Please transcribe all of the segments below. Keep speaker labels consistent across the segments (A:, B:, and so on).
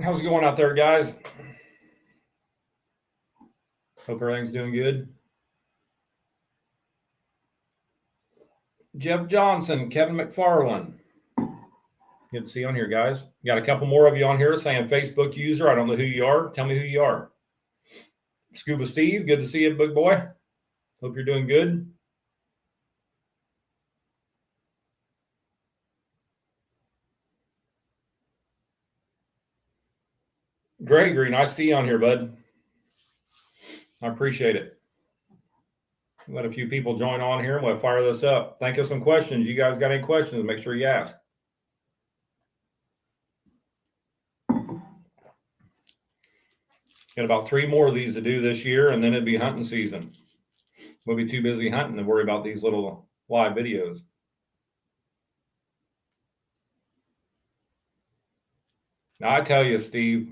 A: How's it going out there, guys? Hope everything's doing good. Jeff Johnson, Kevin McFarland. Good to see you on here, guys. Got a couple more of you on here saying Facebook user. I don't know who you are. Tell me who you are. Scuba Steve, good to see you, big boy. Hope you're doing good. Gregory, nice to see you on here, bud. I appreciate it. Let a few people join on here and we'll fire this up. Think of some questions. You guys got any questions? Make sure you ask. Got about 3 more of these to do this year, and then it'd be hunting season. We'll be too busy hunting to worry about these little live videos. Now, I tell you, Steve,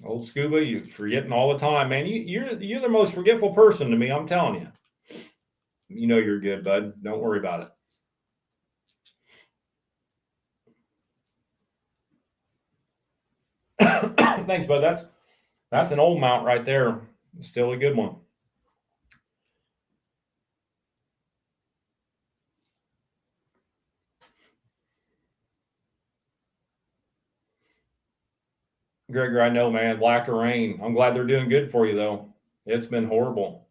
A: old Scuba, you're forgetting all the time, man. You're the most forgetful person to me. I'm telling you. You know you're good, bud. Don't worry about it. Thanks, bud. That's an old mount right there. Still a good one. Gregor, I know, man. Lack of rain. I'm glad they're doing good for you, though. It's been horrible.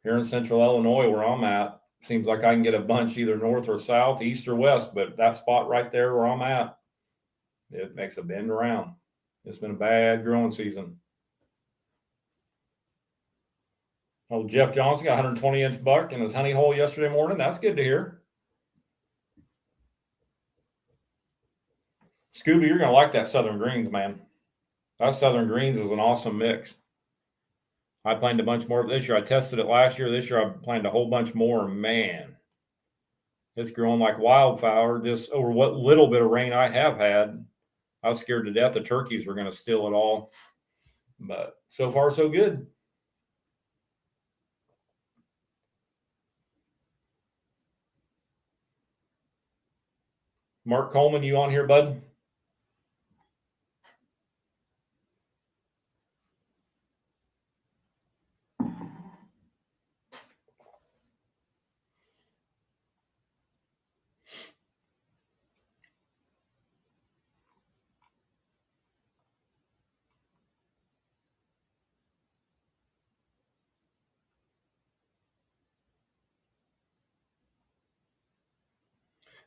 A: Here in central Illinois, where I'm at, seems like I can get a bunch either north or south, east or west, but that spot right there where I'm at, it makes a bend around. It's been a bad growing season. Oh, Jeff Johnson got 120-inch buck in his honey hole yesterday morning. That's good to hear. Scooby, you're going to like that Southern Greens, man. That Southern Greens is an awesome mix. I planned a bunch more this year. I tested it last year. This year I planned a whole bunch more. Man, it's growing like wildfire. Just over what little bit of rain I have had, I was scared to death the turkeys were going to steal it all. But so far, so good. Mark Coleman, you on here, bud?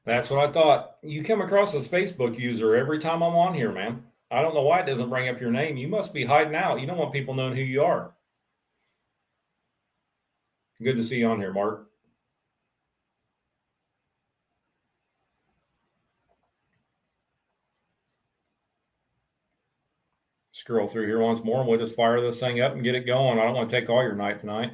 A: That's what I thought. You come across this Facebook user every time I'm on here, man. I don't know why it doesn't bring up your name. You must be hiding out. You don't want people knowing who you are. Good to see you on here, Mark. Scroll through here once more and we'll just fire this thing up and get it going. I don't want to take all your night tonight.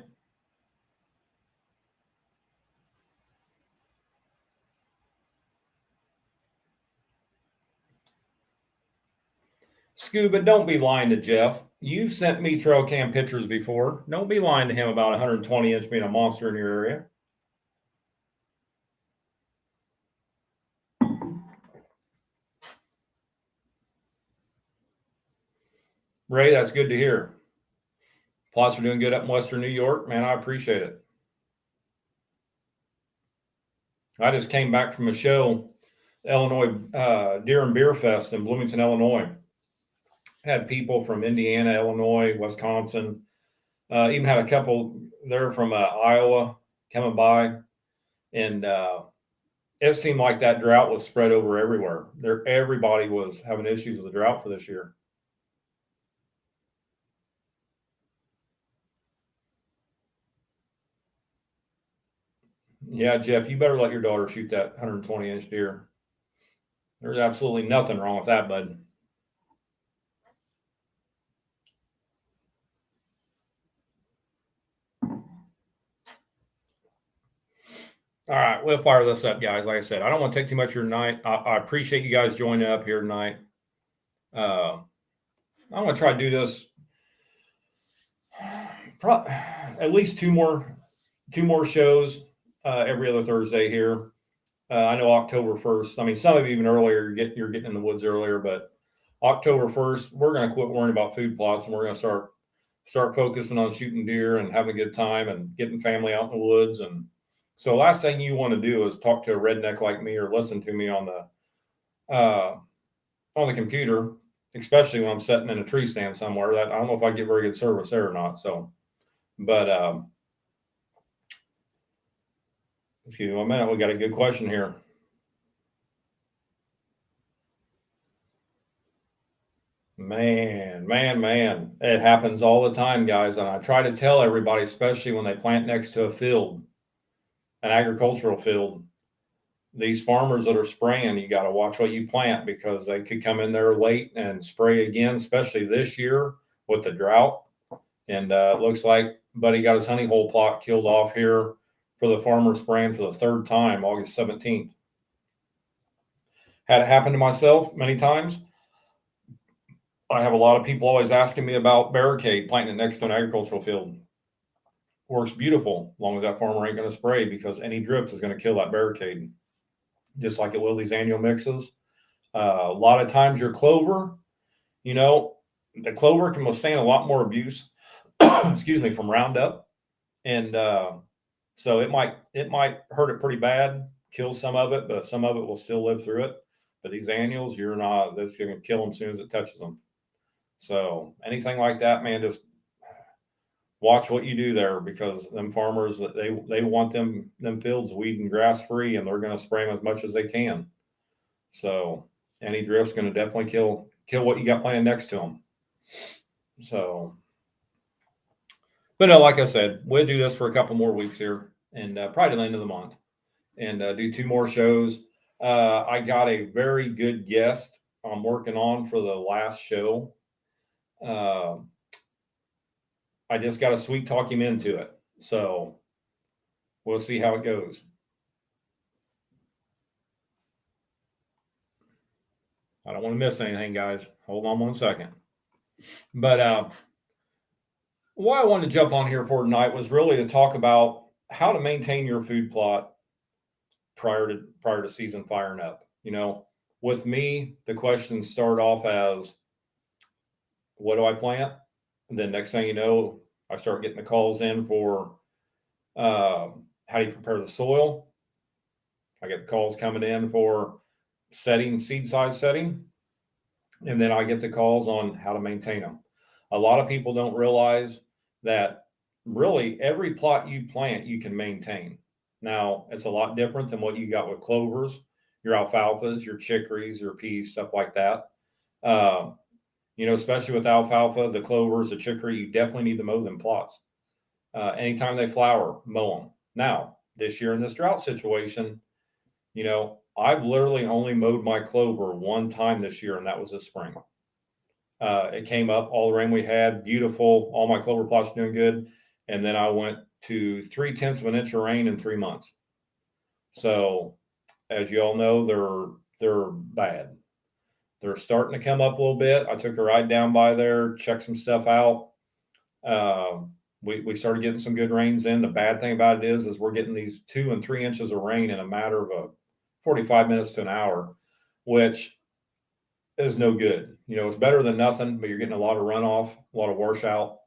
A: Scuba, don't be lying to Jeff. You sent me trail cam pictures before. Don't be lying to him about 120-inch being a monster in your area. Ray, that's good to hear. Plots are doing good up in Western New York. Man, I appreciate it. I just came back from a show, Illinois Deer and Beer Fest in Bloomington, Illinois. Had people from Indiana, Illinois, Wisconsin, even had a couple there from Iowa coming by. And it seemed like that drought was spread over everywhere. Everybody was having issues with the drought for this year. Yeah, Jeff, you better let your daughter shoot that 120-inch deer. There's absolutely nothing wrong with that, bud. All right, we'll fire this up, guys. Like I said, I don't want to take too much of your night. I appreciate you guys joining up here tonight. I'm going to try to do this at least two more shows every other Thursday here. I know October 1st. I mean, some of you even earlier. You're getting in the woods earlier, but October 1st, we're going to quit worrying about food plots, and we're going to start focusing on shooting deer and having a good time and getting family out in the woods. And so, last thing you want to do is talk to a redneck like me or listen to me on the computer, especially when I'm sitting in a tree stand somewhere. That I don't know if I get very good service there or not. So, but excuse me 1 minute. We got a good question here. Man, it happens all the time, guys. And I try to tell everybody, especially when they plant next to a field, an agricultural field, these farmers that are spraying, you got to watch what you plant because they could come in there late and spray again, especially this year with the drought. And it looks like Buddy got his honey hole plot killed off here for the farmer spraying for the third time, August 17th. Had it happen to myself many times. I have a lot of people always asking me about barricade, planting it next to an agricultural field. Works beautiful, as long as that farmer ain't going to spray, because any drift is going to kill that barricade, just like it will these annual mixes. A lot of times your clover, the clover can withstand a lot more abuse, excuse me, from Roundup. And so it might hurt it pretty bad, kill some of it, but some of it will still live through it. But these annuals, that's going to kill them as soon as it touches them. So anything like that, man, just watch what you do there, because them farmers, they want them fields weed and grass free, and they're going to spray them as much as they can. So any drift's going to definitely kill what you got planted next to them. So, but no, like I said, we'll do this for a couple more weeks here, and probably to the end of the month, and do 2 more shows. I got a very good guest I'm working on for the last show. I just got to sweet talk him into it. So we'll see how it goes. I don't want to miss anything, guys. Hold on 1 second. But what I wanted to jump on here for tonight was really to talk about how to maintain your food plot prior to season firing up. With me, the questions start off as, what do I plant? And then next thing you know, I start getting the calls in for how do you prepare the soil? I get the calls coming in for seed size setting. And then I get the calls on how to maintain them. A lot of people don't realize that really every plot you plant, you can maintain. Now, it's a lot different than what you got with clovers, your alfalfas, your chicories, your peas, stuff like that. Especially with alfalfa, the clovers, the chicory, you definitely need to mow them plots. Anytime they flower, mow them. Now, this year in this drought situation, I've literally only mowed my clover 1 time this year, and that was this spring. It came up, all the rain we had, beautiful. All my clover plots doing good. And then I went to 3/10 of an inch of rain in 3 months. So, as you all know, they're bad. They're starting to come up a little bit. I took a ride down by there, checked some stuff out. We started getting some good rains in. The bad thing about it is we're getting these 2 and 3 inches of rain in a matter of 45 minutes to an hour, which is no good. It's better than nothing, but you're getting a lot of runoff, a lot of washout.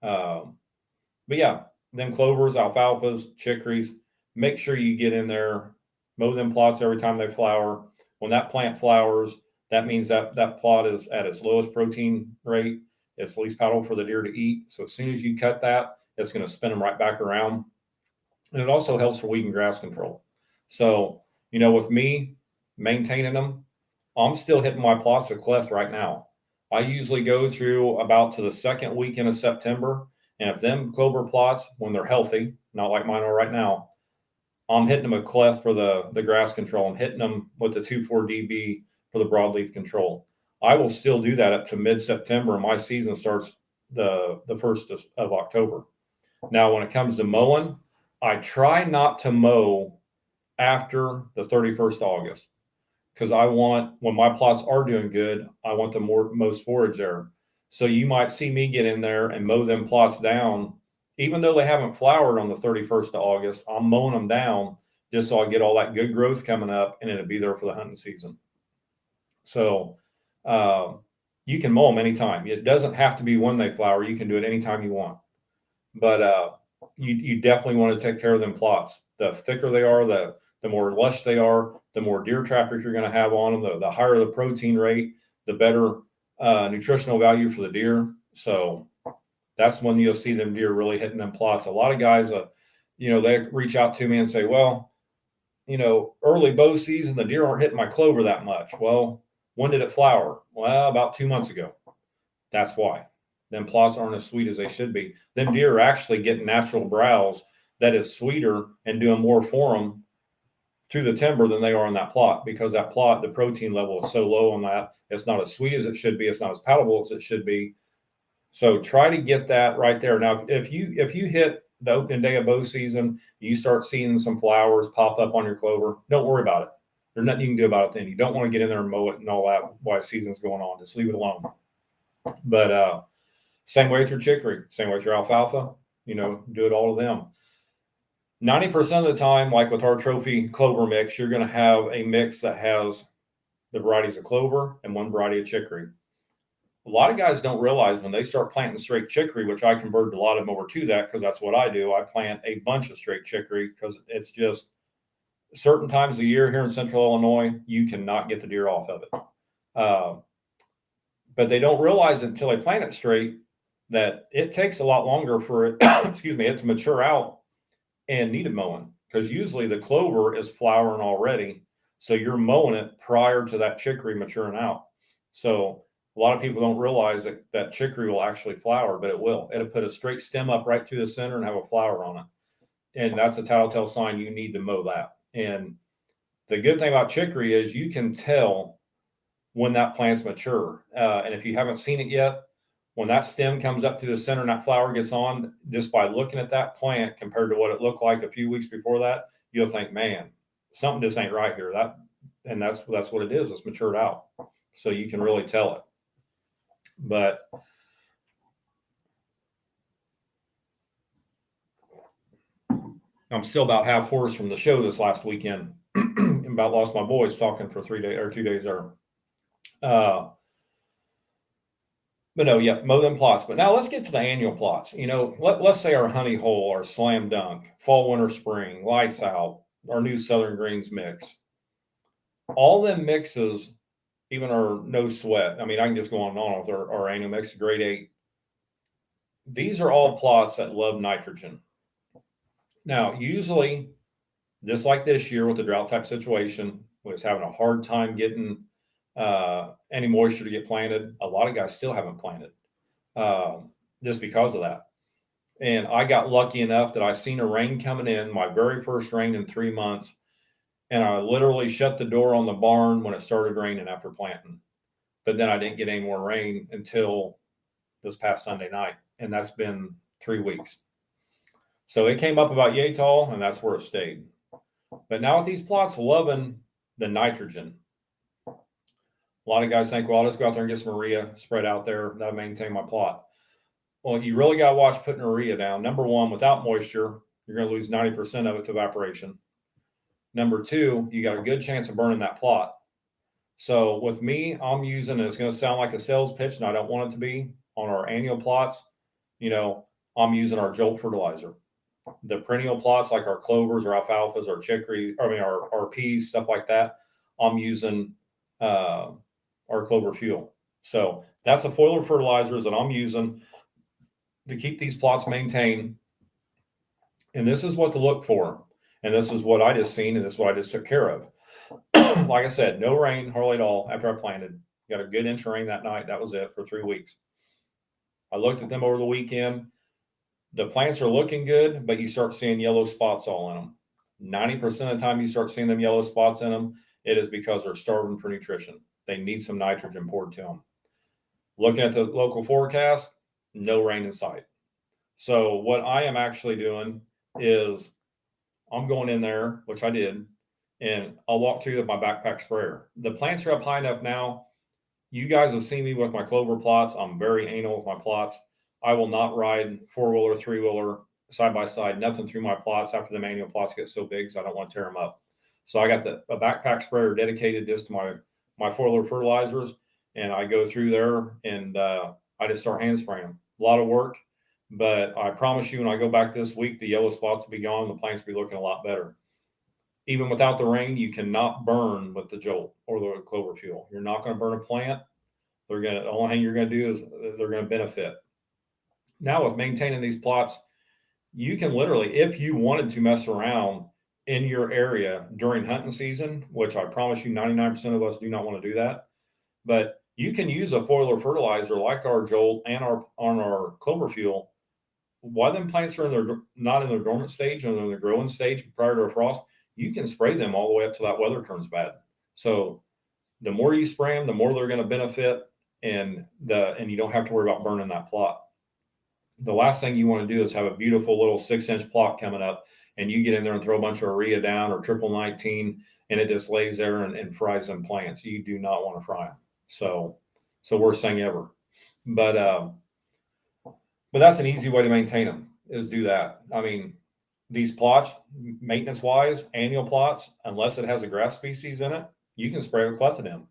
A: But yeah, them clovers, alfalfas, chicories, make sure you get in there, mow them plots every time they flower. When that plant flowers, that means that plot is at its lowest protein rate. It's least palatable for the deer to eat. So as soon as you cut that, it's going to spin them right back around. And it also helps for weed and grass control. So, with me maintaining them, I'm still hitting my plots with cleth right now. I usually go through about to the second weekend of September. And if them clover plots, when they're healthy, not like mine are right now, I'm hitting them with cleth for the grass control. I'm hitting them with the 2,4-DB for the broadleaf control. I will still do that up to mid-September, and my season starts the 1st of October. Now, when it comes to mowing, I try not to mow after the 31st of August, because I want, when my plots are doing good, I want the most forage there. So you might see me get in there and mow them plots down, even though they haven't flowered on the 31st of August. I'm mowing them down just so I get all that good growth coming up, and it'll be there for the hunting season. So you can mow them anytime. It doesn't have to be when they flower. You can do it anytime you want. But you definitely want to take care of them plots. The thicker they are, the more lush they are, the more deer traffic you're going to have on them. The higher the protein rate, the better nutritional value for the deer. So that's when you'll see them deer really hitting them plots. A lot of guys, they reach out to me and say, well, early bow season, the deer aren't hitting my clover that much. Well, when did it flower? Well, about 2 months ago. That's why. Them plots aren't as sweet as they should be. Them deer are actually getting natural browse that is sweeter and doing more for them through the timber than they are on that plot, because that plot, the protein level is so low on that. It's not as sweet as it should be. It's not as palatable as it should be. So try to get that right there. Now, if you hit the opening day of bow season, you start seeing some flowers pop up on your clover, don't worry about it. There's nothing you can do about it then. You don't want to get in there and mow it and all that while season's going on. Just leave it alone. But same way with your chicory, same way with your alfalfa, do it all of them. 90% of the time, like with our trophy clover mix, you're going to have a mix that has the varieties of clover and one variety of chicory. A lot of guys don't realize when they start planting straight chicory, which I converted a lot of them over to that because that's what I do. I plant a bunch of straight chicory because it's just certain times of the year here in central Illinois, you cannot get the deer off of it. But they don't realize until they plant it straight that it takes a lot longer for it, it to mature out and need a mowing, because usually the clover is flowering already. So you're mowing it prior to that chicory maturing out. So a lot of people don't realize that chicory will actually flower, but it will. It'll put a straight stem up right through the center and have a flower on it. And that's a telltale sign you need to mow that. And the good thing about chicory is you can tell when that plant's mature. And if you haven't seen it yet, when that stem comes up to the center and that flower gets on, just by looking at that plant compared to what it looked like a few weeks before that, you'll think, man, something just ain't right here. That's what it is. It's matured out. So you can really tell it. But I'm still about half hoarse from the show this last weekend. About lost my voice talking for 3 days or 2 days there. But no, yeah, mow them plots. But now let's get to the annual plots. Let's say our honey hole, our slam dunk, fall, winter, spring, lights out, our new Southern Greens mix. All them mixes, even our no sweat. I mean, I can just go on and on with our annual mix, grade 8. These are all plots that love nitrogen. Now, usually, just like this year with the drought type situation, was having a hard time getting any moisture to get planted. A lot of guys still haven't planted just because of that. And I got lucky enough that I seen a rain coming in, my very first rain in 3 months. And I literally shut the door on the barn when it started raining after planting. But then I didn't get any more rain until this past Sunday night. And that's been 3 weeks. So it came up about yay tall, and that's where it stayed. But now with these plots loving the nitrogen, a lot of guys think, well, I'll just go out there and get some urea spread out there. That'll maintain my plot. Well, you really got to watch putting urea down. Number one, without moisture, you're going to lose 90% of it to evaporation. Number two, you got a good chance of burning that plot. So with me, I'm using, and it's going to sound like a sales pitch, and I don't want it to be, on our annual plots, I'm using our Jolt fertilizer. The perennial plots like our clovers, our alfalfas, our chicory, our peas, stuff like that, I'm using our clover fuel. So that's the foliar fertilizers that I'm using to keep these plots maintained. And this is what to look for. And this is what I just seen, and this is what I just took care of. Like I said, no rain hardly at all after I planted. Got a good inch of rain that night. That was it for 3 weeks. I looked at them over the weekend. The plants are looking good, but you start seeing yellow spots all in them. 90% of the time you start seeing them yellow spots in them, it is because they're starving for nutrition. They need some nitrogen poured to them. Looking at the local forecast, no rain in sight. So what I am actually doing is I'm going in there, which I did, and I'll walk through with my backpack sprayer. The plants are up high enough now. You guys have seen me with my clover plots. I'm very anal with my plots. I will not ride 4-wheeler, 3-wheeler, side by side, nothing through my plots after the manual plots get so big, so I don't want to tear them up. So I got a backpack sprayer dedicated just to my 4-wheeler fertilizers. and I go through there and I just start hand spraying them. A lot of work, but I promise you, when I go back this week, the yellow spots will be gone. The plants will be looking a lot better. Even without the rain, you cannot burn with the Jolt or the clover fuel. You're not going to burn a plant. The only thing you're going to do is they're going to benefit. Now with maintaining these plots, you can literally, if you wanted to mess around in your area during hunting season, which I promise you 99% of us do not want to do that, but you can use a foliar fertilizer like our Jolt and our clover fuel while them plants are not in their dormant stage and in their growing stage prior to a frost. You can spray them all the way up till that weather turns bad. So the more you spray them, the more they're going to benefit, and you don't have to worry about burning that plot. The last thing you want to do is have a beautiful little 6-inch plot coming up, and you get in there and throw a bunch of urea down or triple 19, and it just lays there and fries them plants. You do not want to fry them. So worst thing ever. But that's an easy way to maintain them, is do that. I mean, these plots, maintenance wise, annual plots, unless it has a grass species in it, you can spray with clethodim.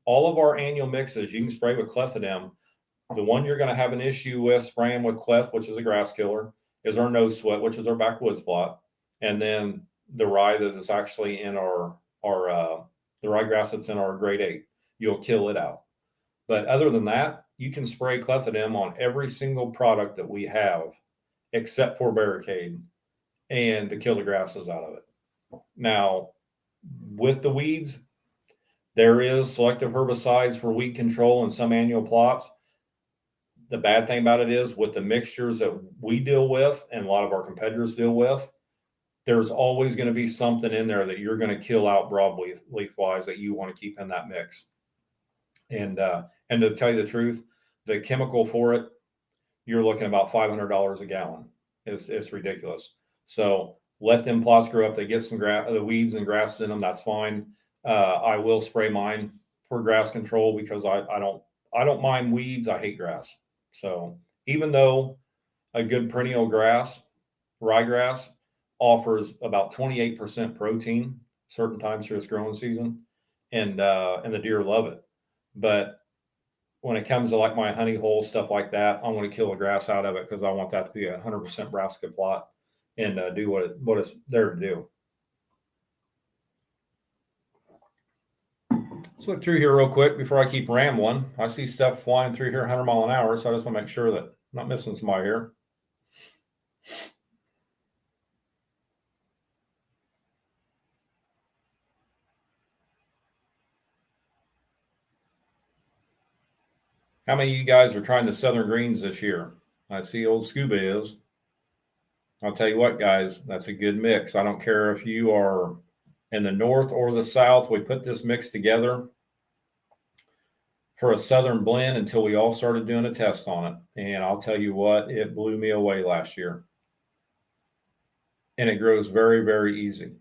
A: All of our annual mixes, you can spray with clethodim. The one you're going to have an issue with spraying with cleth, which is a grass killer, is our nose sweat, which is our backwoods plot, and then the rye that is actually in the ryegrass that's in our grade 8. You'll kill it out. But other than that, you can spray clethodim on every single product that we have, except for Barricade, and to kill the grasses out of it. Now, with the weeds, there is selective herbicides for weed control in some annual plots. The bad thing about it is, with the mixtures that we deal with and a lot of our competitors deal with, there's always going to be something in there that you're going to kill out broadleaf wise that you want to keep in that mix. And to tell you the truth, the chemical for it, you're looking about $500 a gallon. It's ridiculous. So let them plots grow up. They get some the weeds and grasses in them. That's fine. I will spray mine for grass control because I don't mind weeds. I hate grass. So even though a good perennial grass, ryegrass, offers about 28% protein certain times through its growing season, and the deer love it. But when it comes to like my honey hole, stuff like that, I want to kill the grass out of it because I want that to be 100% brassica plot and do what it's there to do. Let's look through here real quick before I keep rambling. I see stuff flying through here 100 miles an hour, so I just want to make sure that I'm not missing somebody here. How many of you guys are trying the Southern Greens this year? I see old Scuba is. I'll tell you what, guys, that's a good mix. I don't care if you are in the north or the south. We put this mix together for a Southern blend until we all started doing a test on it. And I'll tell you what, it blew me away last year. And it grows very, very easy.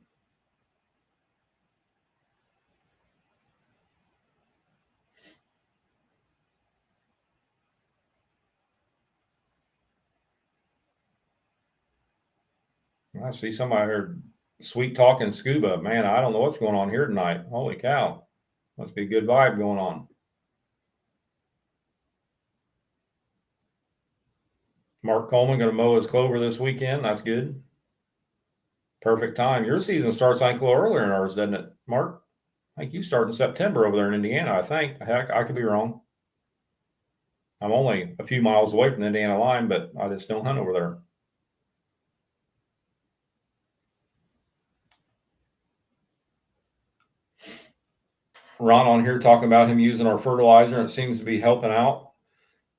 A: I see somebody here sweet talking Scuba. Man, I don't know what's going on here tonight. Holy cow. Must be a good vibe going on. Mark Coleman going to mow his clover this weekend. That's good. Perfect time. Your season starts, I think, a little earlier than ours, doesn't it, Mark? I think you start in September over there in Indiana, I think. Heck, I could be wrong. I'm only a few miles away from the Indiana line, but I just don't hunt over there. Ron on here talking about him using our fertilizer, and it seems to be helping out.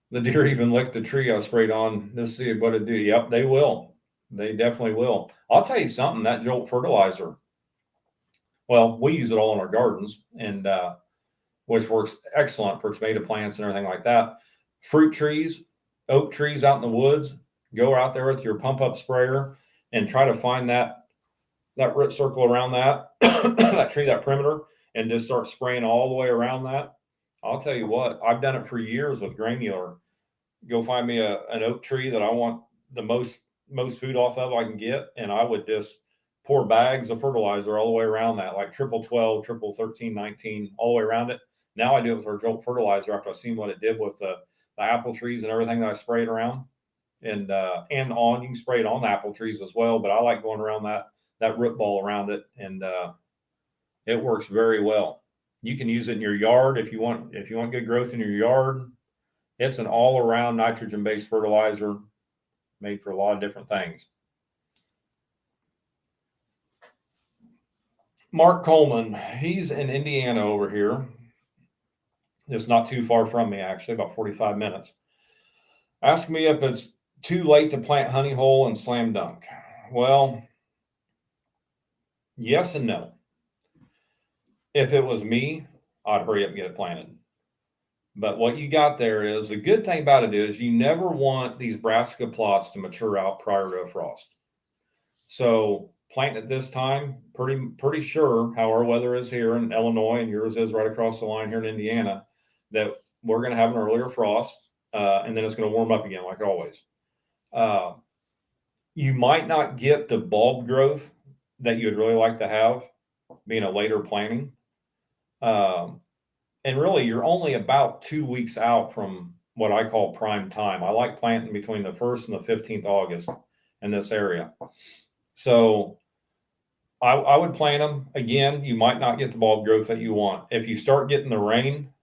A: The deer even licked the tree I sprayed on. Let's see what it do. Yep, they will. They definitely will. I'll tell you something, that Jolt fertilizer, well, we use it all in our gardens, and which works excellent for tomato plants and everything like that. Fruit trees, oak trees out in the woods, go out there with your pump up sprayer and try to find that root circle around that, that tree, that perimeter, and just start spraying all the way around that. I'll tell you what, I've done it for years with granular. Go find me an oak tree that I want the most food off of I can get, and I would just pour bags of fertilizer all the way around that, like triple 12, triple 13, 19, all the way around it. Now I do it with our Jolt fertilizer after I've seen what it did with the apple trees and everything that I sprayed around. And on, you can spray it on the apple trees as well, but I like going around that root ball around it, and it works very well. You can use it in your yard if you want good growth in your yard. It's an all-around nitrogen-based fertilizer made for a lot of different things. Mark Coleman, he's in Indiana over here. It's not too far from me, actually, about 45 minutes. Ask me if it's too late to plant honey hole and slam dunk. Well, yes and no. If it was me, I'd hurry up and get it planted. But what you got there is, the good thing about it is you never want these brassica plots to mature out prior to a frost. So planting at this time, pretty sure how our weather is here in Illinois and yours is right across the line here in Indiana, that we're going to have an earlier frost, and then it's going to warm up again like always. You might not get the bulb growth that you'd really like to have being a later planting. And really, you're only about 2 weeks out from what I call prime time. I like planting between the 1st and the 15th August in this area. So I would plant them. Again, you might not get the bulb growth that you want. If you start getting the rain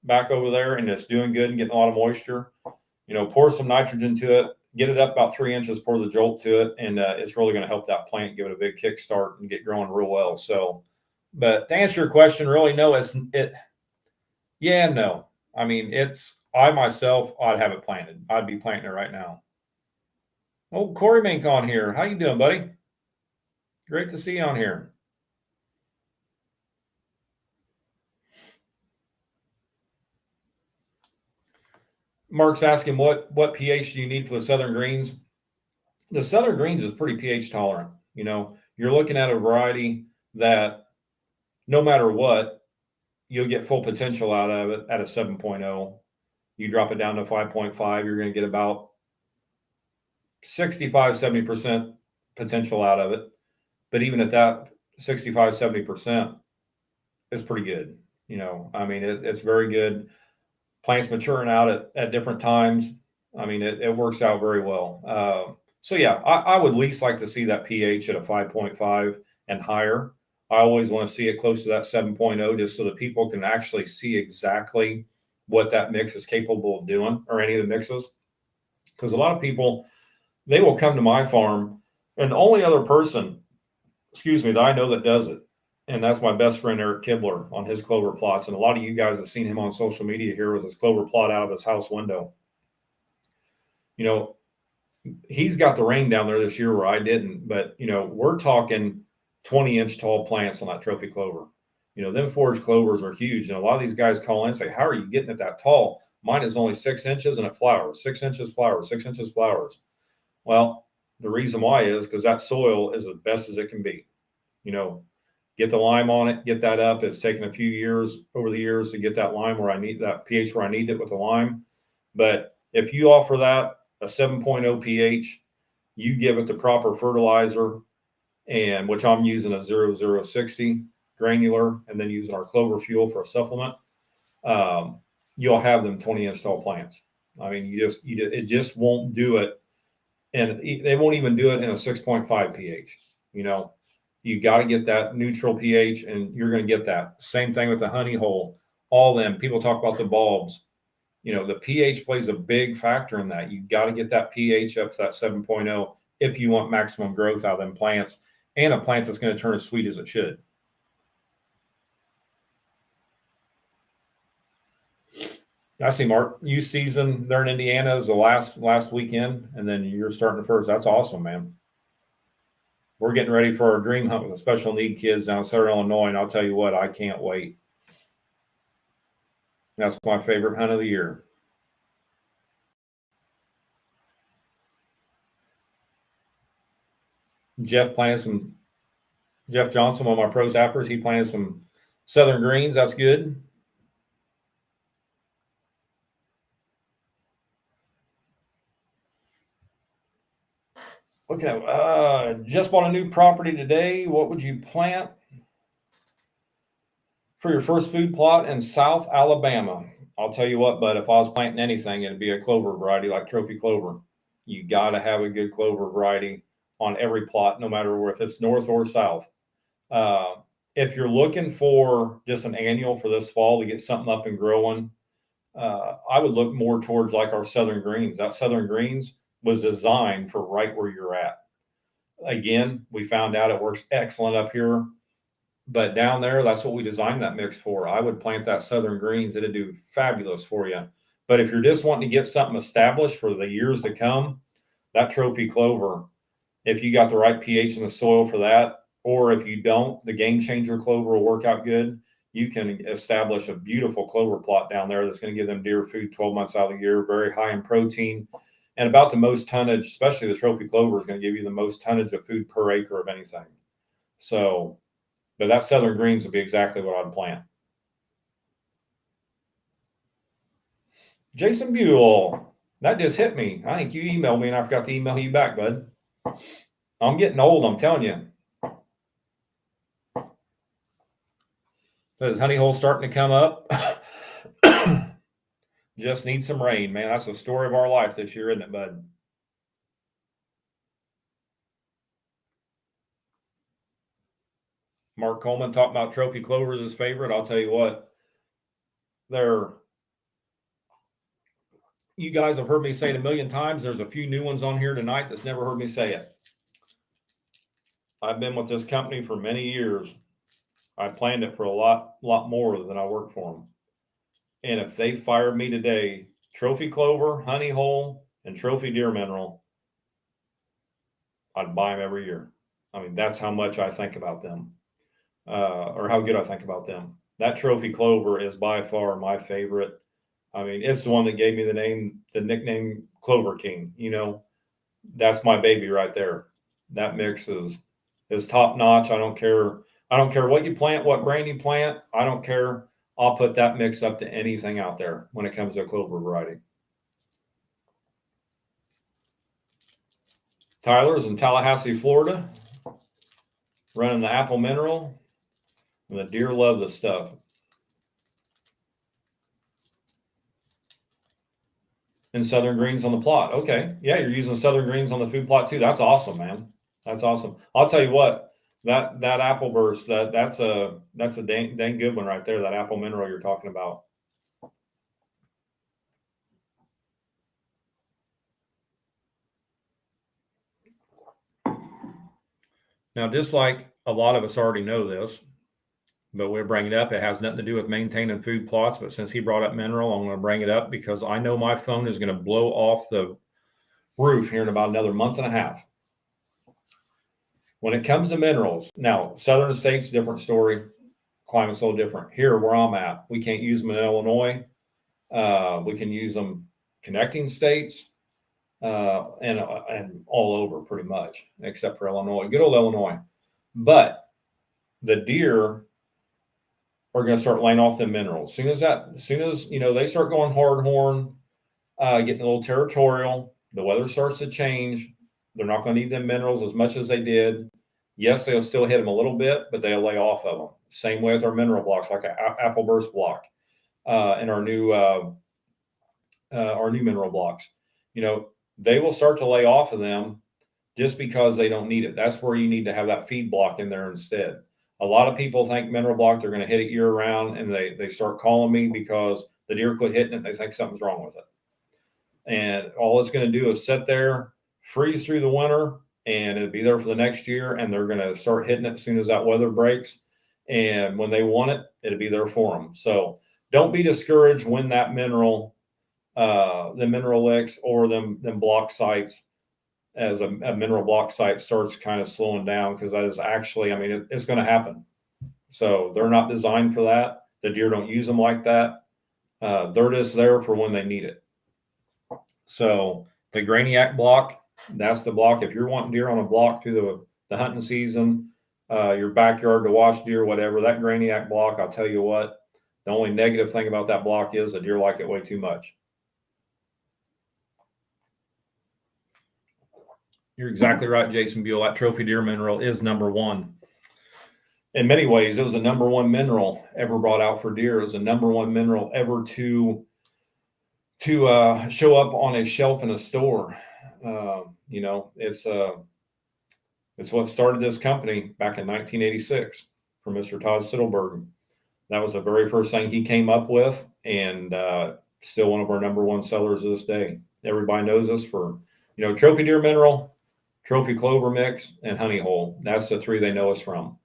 A: back over there and it's doing good and getting a lot of moisture, pour some nitrogen to it, get it up about 3 inches, pour the Jolt to it, and it's really going to help that plant give it a big kickstart and get growing real well. So, but to answer your question, really, no, yeah, no. I mean, I myself, I'd have it planted. I'd be planting it right now. Oh, Corey Mink on here. How you doing, buddy? Great to see you on here. Mark's asking what pH do you need for the Southern Greens? The Southern Greens is pretty pH tolerant. You're looking at a variety that no matter what, you'll get full potential out of it at a 7.0. You drop it down to 5.5, you're going to get about 65, 70% potential out of it. But even at that 65, 70%, it's pretty good. I mean, it's very good. Plants maturing out at different times. I mean, it works out very well. So yeah, I would least like to see that pH at a 5.5 and higher. I always want to see it close to that 7.0 just so that people can actually see exactly what that mix is capable of doing, or any of the mixes. Because a lot of people, they will come to my farm, and the only other person, that I know that does it, and that's my best friend Eric Kibler on his clover plots. And a lot of you guys have seen him on social media here with his clover plot out of his house window. He's got the rain down there this year where I didn't, but we're talking 20-inch tall plants on that trophy clover. Them forage clovers are huge, and a lot of these guys call in and say, "How are you getting it that tall? Mine is only 6 inches and it flowers. 6 inches flowers. 6 inches flowers." Well, the reason why is because that soil is as best as it can be. Get the lime on it, get that up. It's taken a few years over the years to get that lime where I need that pH where I need it with the lime. But if you offer that a 7.0 pH, you give it the proper fertilizer, and which I'm using a 0060 granular, and then using our clover fuel for a supplement, you'll have them 20-inch tall plants. I mean, it just won't do it, and they won't even do it in a 6.5 pH. You got to get that neutral pH, and you're going to get that. Same thing with the honey hole. All them people talk about the bulbs. The pH plays a big factor in that. You got to get that pH up to that 7.0 if you want maximum growth out of them plants, and a plant that's going to turn as sweet as it should. I see, Mark. You season there in Indiana is the last weekend, and then you're starting the first. That's awesome, man. We're getting ready for our dream hunt with the special need kids down in Southern Illinois, and I'll tell you what, I can't wait. That's my favorite hunt of the year. Jeff Johnson, one of my pro staffers, he planted some Southern Greens. That's good. Okay, just bought a new property today. What would you plant? For your first food plot in South Alabama, I'll tell you what, bud, if I was planting anything, it'd be a clover variety like trophy clover. You got to have a good clover variety on every plot, no matter if it's north or south. Uh, if you're looking for just an annual for this fall to get something up and growing, I would look more towards like our Southern Greens. That Southern Greens was designed for right where you're at. Again, we found out it works excellent up here, but down there, that's what we designed that mix for. I would plant that Southern Greens. It'd do fabulous for you. But if you're just wanting to get something established for the years to come, that trophy clover, if you got the right pH in the soil for that, or if you don't, the game changer clover will work out good. You can establish a beautiful clover plot down there that's going to give them deer food 12 months out of the year, very high in protein, and about the most tonnage, especially the trophy clover is going to give you the most tonnage of food per acre of anything. So, but that Southern Greens would be exactly what I'd plant. Jason Buell, that just hit me. I think you emailed me and I forgot to email you back, bud. I'm getting old, I'm telling you. So the honey hole's starting to come up. Just need some rain, man. That's the story of our life this year, isn't it, bud? Mark Coleman talking about trophy clover as his favorite. I'll tell you what, you guys have heard me say it a million times. There's a few new ones on here tonight that's never heard me say it. I've been with this company for many years. I planned it for a lot more than I worked for them. And if they fired me today, trophy clover, honey hole, and trophy deer mineral, I'd buy them every year. I mean, that's how much I think about them, or how good I think about them. That trophy clover is by far my favorite. I mean, it's the one that gave me the nickname Clover King. You know, that's my baby right there. That mix is top notch. I don't care what you plant, what brand you plant. I don't care. I'll put that mix up to anything out there when it comes to a clover variety. Tyler's in Tallahassee, Florida, running the apple mineral, and the deer love this stuff. And Southern Greens on the plot. Okay, yeah, you're using Southern Greens on the food plot too. That's awesome, man. That's awesome. I'll tell you what, that apple burst, that's a dang good one right there. That apple mineral you're talking about. Now, just like a lot of us already know this, but we're bringing it up. It has nothing to do with maintaining food plots. But since he brought up mineral, I'm going to bring it up because I know my phone is going to blow off the roof here in about another month and a half. When it comes to minerals, now, southern states, different story. Climate's a little different. Here where I'm at, we can't use them in Illinois. We can use them connecting states and all over pretty much, except for Illinois. Good old Illinois. But the deer are going to start laying off the minerals. As soon as they start going hard horn, getting a little territorial, the weather starts to change. They're not going to need them minerals as much as they did. Yes, they'll still hit them a little bit, but they'll lay off of them. Same way with our mineral blocks, like an apple burst block, and our new mineral blocks. They will start to lay off of them just because they don't need it. That's where you need to have that feed block in there instead. A lot of people think mineral block, they're going to hit it year round, and they start calling me because the deer quit hitting it. They think something's wrong with it. And all it's going to do is sit there, freeze through the winter, and it'll be there for the next year. And they're going to start hitting it as soon as that weather breaks. And when they want it, it'll be there for them. So don't be discouraged when that mineral, the mineral licks or them block sites, as a mineral block site starts kind of slowing down, because that is actually, it's going to happen. So they're not designed for that. The deer don't use them like that. They're just there for when they need it. So the Graniac block, that's the block. If you're wanting deer on a block through the hunting season, your backyard to watch deer, whatever, that Graniac block, I'll tell you what, the only negative thing about that block is the deer like it way too much. You're exactly right, Jason Buell. That trophy deer mineral is number one. in many ways, it was the number one mineral ever brought out for deer. It was the number one mineral ever to show up on a shelf in a store. You know, it's what started this company back in 1986 for Mr. Todd Siddleberg. That was the very first thing he came up with, and still one of our number one sellers to this day. Everybody knows us for, you know, trophy deer mineral, trophy clover mix, and honey hole. That's the three they know us from.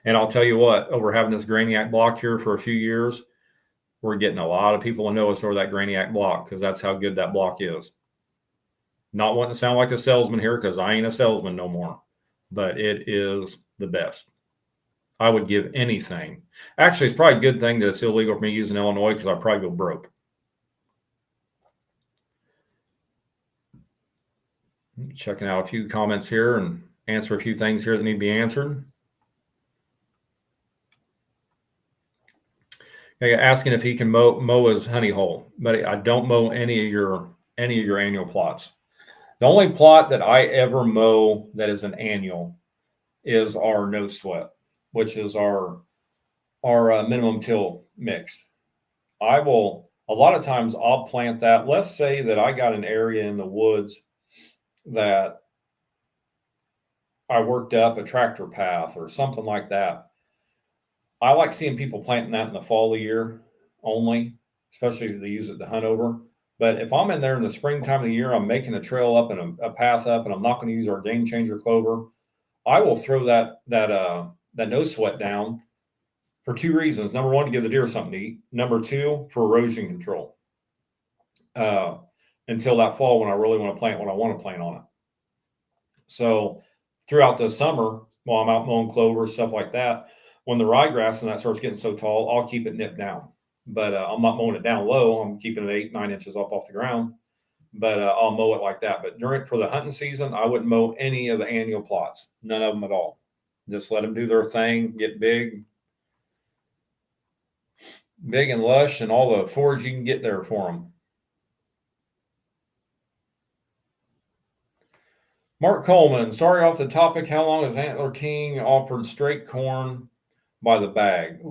A: And I'll tell you what, over having this Graniac block here for a few years, we're getting a lot of people to know us over that Graniac block because that's how good that block is. Not wanting to sound like a salesman here because I ain't a salesman no more, but it is the best. I would give anything. Actually, it's probably a good thing that it's illegal for me to use in Illinois because I'd probably go broke. Checking out a few comments here and answer a few things here that need to be answered. Asking if he can mow his honey hole, but I don't mow any of your annual plots. The only plot that I ever mow that is an annual is our no sweat, which is our minimum till mixed. A lot of times I'll plant that. Let's say that I got an area in the woods that I worked up a tractor path or something like that. I like seeing people planting that in the fall of the year only, especially if they use it to hunt over. But if I'm in there in the springtime of the year, I'm making a trail up and a path up, and I'm not going to use our game changer clover, I will throw that no sweat down for two reasons. Number one, to give the deer something to eat. Number two, for erosion control. Until that fall when I really want to plant what I want to plant on it. So throughout the summer, while I'm out mowing clover, stuff like that, when the ryegrass and that starts getting so tall, I'll keep it nipped down. But I'm not mowing it down low. I'm keeping it 8-9 inches up off the ground. But I'll mow it like that. But for the hunting season, I wouldn't mow any of the annual plots. None of them at all. Just let them do their thing, get big and lush, and all the forage you can get there for them. Mark Coleman, sorry off the topic. How long has Antler King offered straight corn by the bag?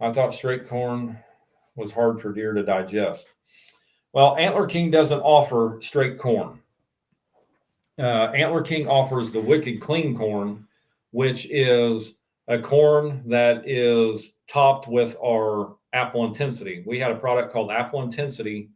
A: I thought straight corn was hard for deer to digest. Well, Antler King doesn't offer straight corn. Antler King offers the Wicked Clean corn, which is a corn that is topped with our Apple Intensity. We had a product called Apple Intensity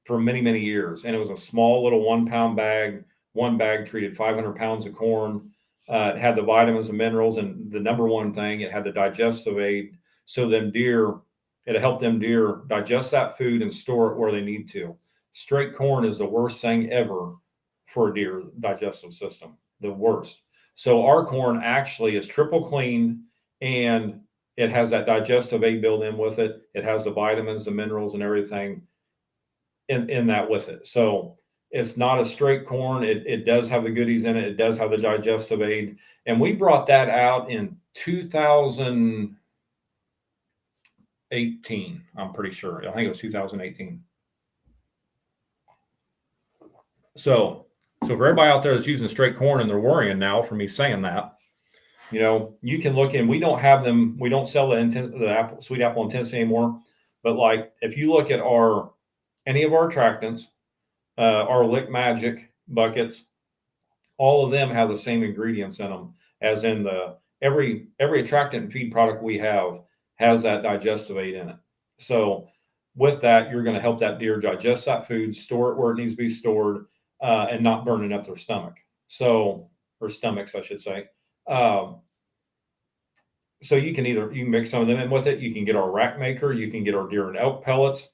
A: for many, many years. And it was a small little 1 pound bag. One bag treated 500 pounds of corn. It had the vitamins and minerals. And the number one thing, it had the digestive aid. So it helped them deer digest that food and store it where they need to. Straight corn is the worst thing ever for a deer digestive system, the worst. So our corn actually is triple clean, and it has that digestive aid built in with it. It has the vitamins, the minerals, and everything in that with it. So it's not a straight corn. It does have the goodies in it. It does have the digestive aid. And we brought that out in 2018, I'm pretty sure. I think it was 2018. So for everybody out there that's using straight corn and they're worrying now for me saying that, you know, you can look in. We don't have them. We don't sell the sweet apple intensity anymore. But like if you look at any of our attractants, our Lick Magic buckets, all of them have the same ingredients in them as in every attractant and feed product we have has that digestive aid in it. So with that, you're going to help that deer digest that food, store it where it needs to be stored, and not burning up their stomach. Or stomachs, I should say. So you can mix some of them in with it. You can get our rack maker. You can get our deer and elk pellets.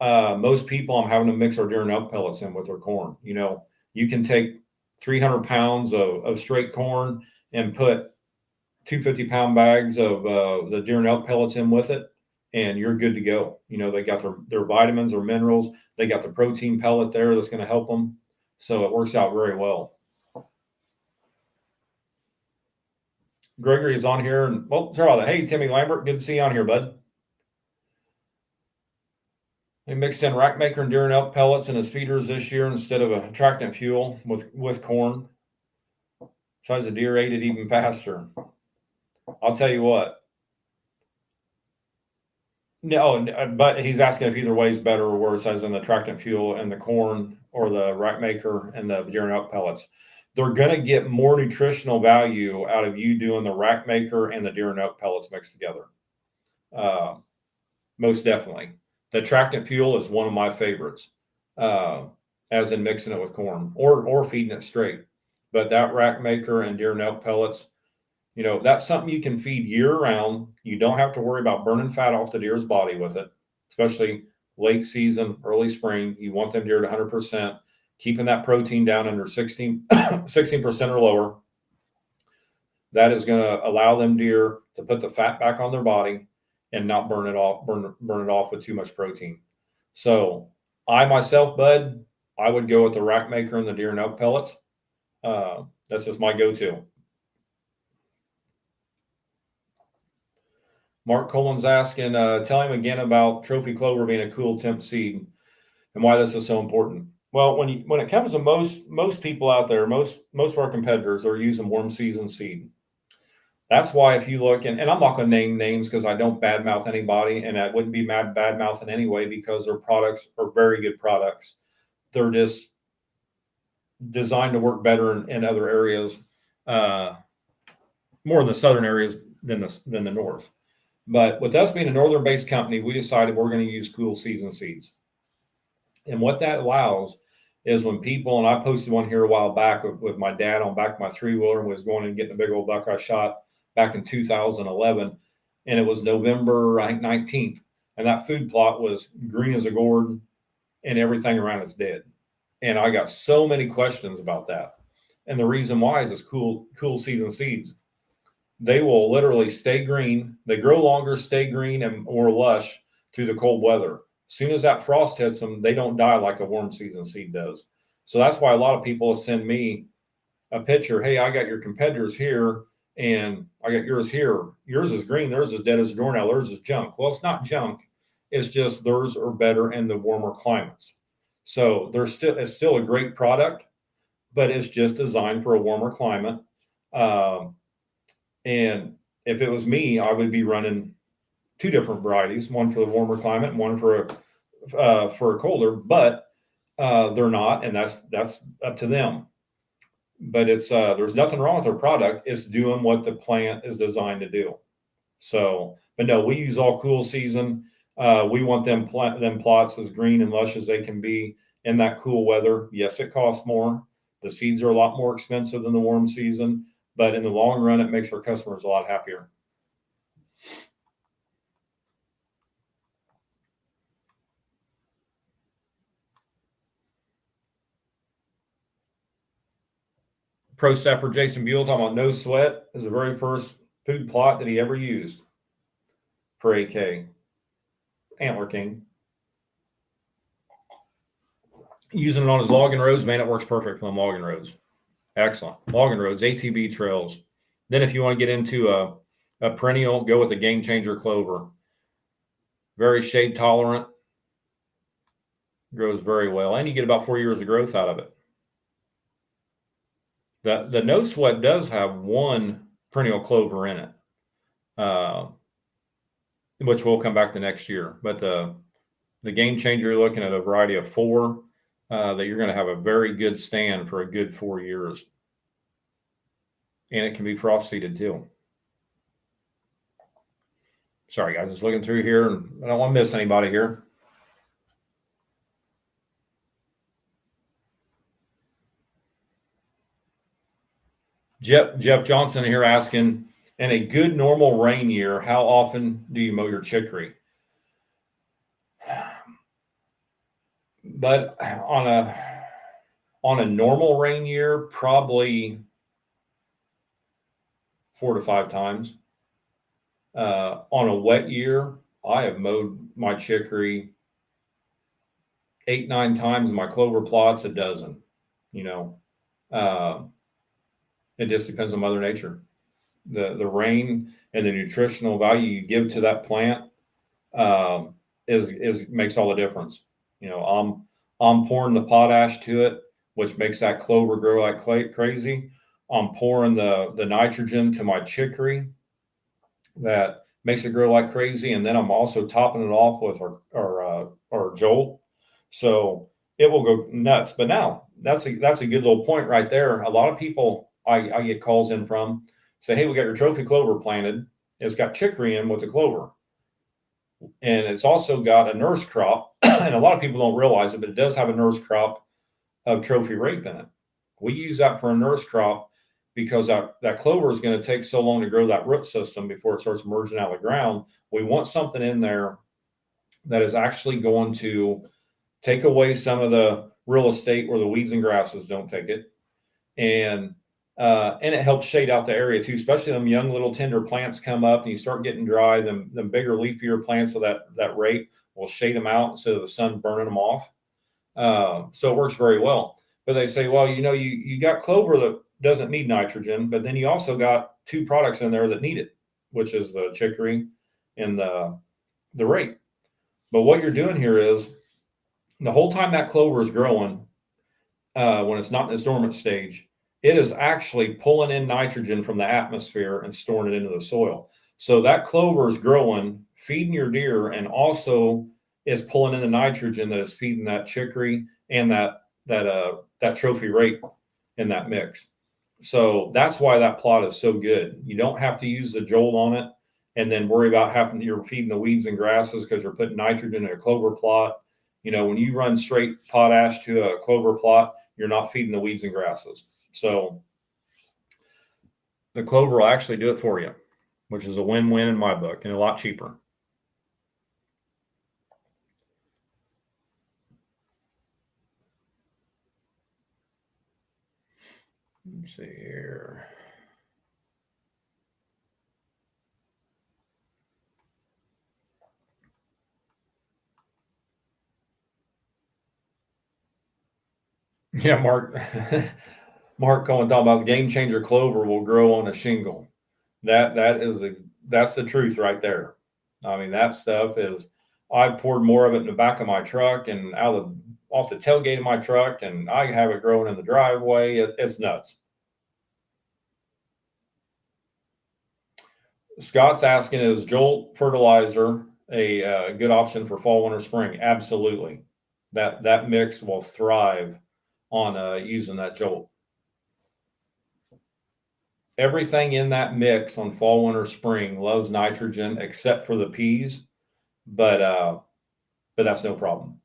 A: Most people, I'm having to mix our deer and elk pellets in with their corn. You know, you can take 300 pounds of straight corn and put 250-pound bags of the deer and elk pellets in with it, and you're good to go. You know, they got their vitamins or minerals. They got the protein pellet there that's going to help them. So it works out very well. Gregory is on here. And sorry about that. Hey, Timmy Lambert, good to see you on here, bud. We mixed in rack maker and deer and elk pellets in his feeders this year instead of a attractant fuel with corn. Tries the deer ate it even faster. I'll tell you what. No, but he's asking if either way is better or worse, as in the tractant fuel and the corn or the rack maker and the deer and elk pellets. They're going to get more nutritional value out of you doing the rack maker and the deer and elk pellets mixed together. Most definitely. The tractant fuel is one of my favorites, as in mixing it with corn or feeding it straight. But that rack maker and deer and elk pellets, that's something you can feed year round. You don't have to worry about burning fat off the deer's body with it, especially late season, early spring. You want them deer at 100%, keeping that protein down under 16% or lower. That is going to allow them deer to put the fat back on their body and not burn it off with too much protein. So I myself, Bud, I would go with the rack maker and the deer and elk pellets. That's just my go-to. Mark Colin's asking, tell him again about trophy clover being a cool temp seed and why this is so important. Well, when it comes to most people out there, most of our competitors are using warm season seed. That's why if you look, and I'm not going to name names because I don't badmouth anybody, and I wouldn't be badmouthing anyway because their products are very good products. They're just designed to work better in other areas, more in the southern areas than the north. But with us being a northern-based company, we decided we're going to use cool season seeds. And what that allows is when people, and I posted one here a while back with my dad on back of my three-wheeler and was going and getting a big old buck I shot back in 2011. And it was November, I think, 19th. And that food plot was green as a gourd and everything around it's dead. And I got so many questions about that. And the reason why is cool season seeds. They will literally stay green. They grow longer, stay green, and more lush through the cold weather. As soon as that frost hits them, they don't die like a warm season seed does. So that's why a lot of people send me a picture. Hey, I got your competitors here, and I got yours here. Yours is green. Theirs is dead as a doornail. Theirs is junk. Well, it's not junk. It's just theirs are better in the warmer climates. So it's still a great product, but it's just designed for a warmer climate. And if it was me, I would be running two different varieties, one for the warmer climate and one for a colder, but they're not, and that's up to them. But it's there's nothing wrong with their product. It's doing what the plant is designed to do. So, but no, we use all cool season. We want them plots as green and lush as they can be in that cool weather. Yes, it costs more. The seeds are a lot more expensive than the warm season. But in the long run, it makes our customers a lot happier. Pro stepper Jason Buell talking about No Sweat is the very first food plot that he ever used for AK. Antler King. Using it on his logging roads, man, it works perfect on logging roads. Excellent. Logging roads, ATV trails. Then if you want to get into a perennial, go with a Game Changer clover. Very shade tolerant. Grows very well. And you get about 4 years of growth out of it. The No Sweat does have one perennial clover in it, which will come back the next year. But the Game Changer, you're looking at a variety of 4 that you're going to have a very good stand for a good 4 years. And it can be frost seeded too. Sorry, guys, just looking through here, and I don't want to miss anybody here. Jeff Johnson here asking, in a good normal rain year, how often do you mow your chicory? But on a normal rain year, probably 4 to 5 times. On a wet year, I have mowed my chicory 8, 9 times, and my clover plots a dozen. It just depends on Mother Nature. The rain and the nutritional value you give to that plant is makes all the difference. I'm pouring the potash to it, which makes that clover grow like crazy. I'm pouring the nitrogen to my chicory that makes it grow like crazy, and then I'm also topping it off with our jolt, so it will go nuts. But now that's a good little point right there. A lot of people I get calls in from say, "Hey, we got your trophy clover planted. It's got chicory in with the clover, and it's also got a nurse crop." And a lot of people don't realize it, but it does have a nurse crop of trophy rape in it. We use that for a nurse crop because that clover is going to take so long to grow that root system before it starts emerging out of the ground. We want something in there that is actually going to take away some of the real estate where the weeds and grasses don't take it, and it helps shade out the area too. Especially them young little tender plants come up and you start getting dry. Them bigger leafier plants of that rape will shade them out instead of the sun burning them off. So it works very well. But they say, well, you got clover that doesn't need nitrogen, but then you also got two products in there that need it, which is the chicory and the rape. But what you're doing here is the whole time that clover is growing, when it's not in its dormant stage, it is actually pulling in nitrogen from the atmosphere and storing it into the soil. So that clover is growing, feeding your deer, and also is pulling in the nitrogen that is feeding that chicory and that trophy rape in that mix. So that's why that plot is so good. You don't have to use the jolt on it and then worry about you're feeding the weeds and grasses because you're putting nitrogen in a clover plot. When you run straight potash to a clover plot, you're not feeding the weeds and grasses. So the clover will actually do it for you, which is a win-win in my book and a lot cheaper. Let's see here. Yeah, Mark. Mark Cohen talking about the game changer clover will grow on a shingle. That's the truth right there. I mean, that stuff is. I poured more of it in the back of my truck and off the tailgate of my truck, and I have it growing in the driveway. It's nuts. Scott's asking, is Jolt fertilizer a good option for fall, winter, spring? Absolutely. That mix will thrive on using that Jolt. Everything in that mix on fall, winter, spring loves nitrogen except for the peas, but that's no problem.